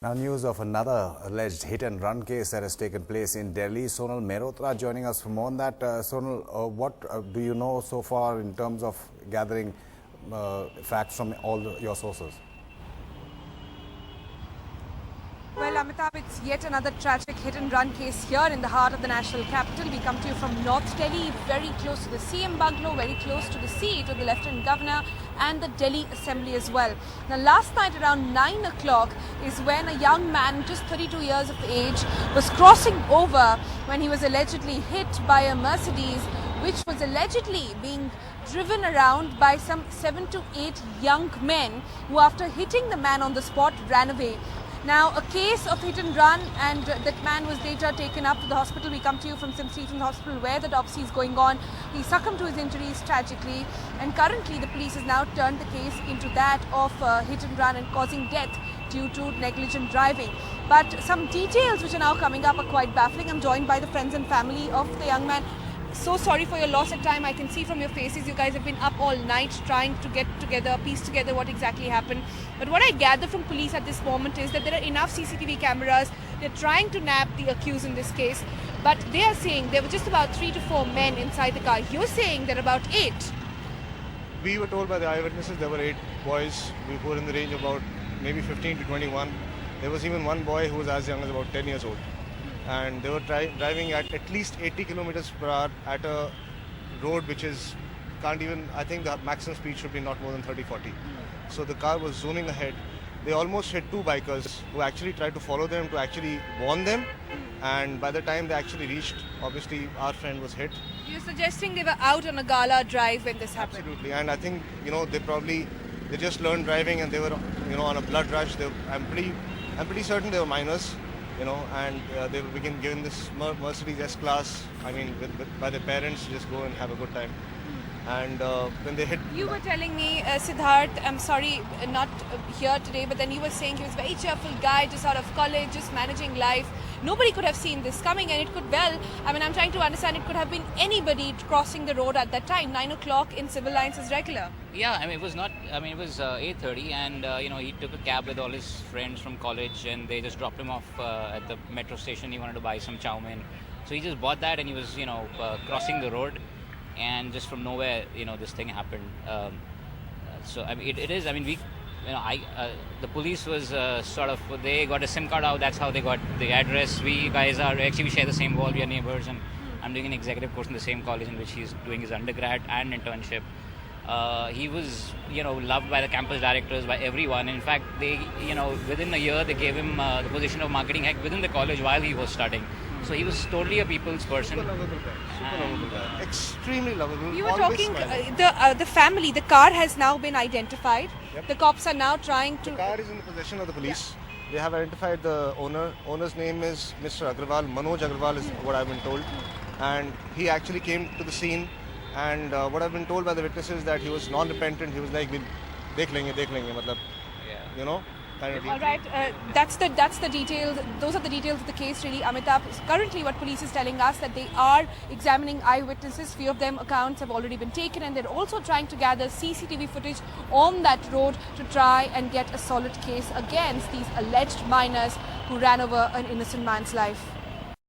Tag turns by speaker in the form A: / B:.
A: Now news of another alleged hit-and-run case that has taken place in Delhi. Sonal Mehrotra joining us for more on that. Sonal, what do you know so far in terms of gathering facts from all your sources?
B: Well, Amitabh, it's yet another tragic hit-and-run case here in the heart of the national capital. We come to you from North Delhi, very close to the CM bungalow, very close to the seat of the Lieutenant Governor and the Delhi Assembly as well. Now, last night around 9 o'clock is when a young man, just 32 years of age, was crossing over when he was allegedly hit by a Mercedes, which was allegedly being driven around by some 7 to 8 young men who, after hitting the man on the spot, ran away. Now, a case of hit and run, and that man was later taken up to the hospital. We come to you from St. Stephen's Hospital where the autopsy is going on. He succumbed to his injuries tragically, and currently the police has now turned the case into that of hit and run and causing death due to negligent driving. But some details which are now coming up are quite baffling. I'm joined by the friends and family of the young man. So sorry for your loss at time. I can see from your faces you guys have been up all night trying to piece together what exactly happened. But what I gather from police at this moment is that there are enough CCTV cameras. They're trying to nab the accused in this case. But they are saying there were just about 3 to 4 men inside the car. You're saying there are about 8.
C: We were told by the eyewitnesses there were 8 boys. We were in the range of about maybe 15 to 21. There was even one boy who was as young as about 10 years old. And they were driving at least 80 kilometers per hour at a road which is, I think the maximum speed should be not more than 30-40. So the car was zooming ahead. They almost hit 2 bikers who actually tried to follow them to actually warn them. And by the time they actually reached, obviously our friend was hit.
B: You're suggesting they were out on a gala drive when this happened?
C: Absolutely. And I think, they just learned driving and they were, on a blood rush. I'm pretty certain they were minors. And they were given this Mercedes S-Class, by their parents to just go and have a good time. And when they hit...
B: You were telling me, Siddharth, I'm sorry, not here today, but then you were saying he was a very cheerful guy, just out of college, just managing life. Nobody could have seen this coming, and it could I'm trying to understand, it could have been anybody crossing the road at that time. 9 o'clock in civil lines is regular.
D: Yeah, it was 8:30, and he took a cab with all his friends from college, and they just dropped him off at the metro station. He wanted to buy some chow mein, so he just bought that, and he was crossing the road, and just from nowhere, this thing happened. It is. The police was they got a SIM card out. That's how they got the address. We share the same wall. We are neighbors, and I'm doing an executive course in the same college in which he's doing his undergrad and internship. He was, loved by the campus directors, by everyone. In fact, within a year, they gave him the position of marketing head within the college while he was studying. So he was totally a people's person.
C: Super lovable guy. Extremely lovable.
B: You were talking, the family, the car has now been identified. Yep. The cops are now trying to...
C: The car is in the possession of the police. Yeah. They have identified the owner. Owner's name is Mr. Agrawal. Manoj Agrawal is what I've been told. And he actually came to the scene. And what I've been told by the witnesses is that he was non-repentant. He was like, dekh lenge, kind of deal.
B: All right, that's the details. Those are the details of the case, really, Amitabh. Currently, what police is telling us that they are examining eyewitnesses. Few of them accounts have already been taken, and they're also trying to gather CCTV footage on that road to try and get a solid case against these alleged minors who ran over an innocent man's life.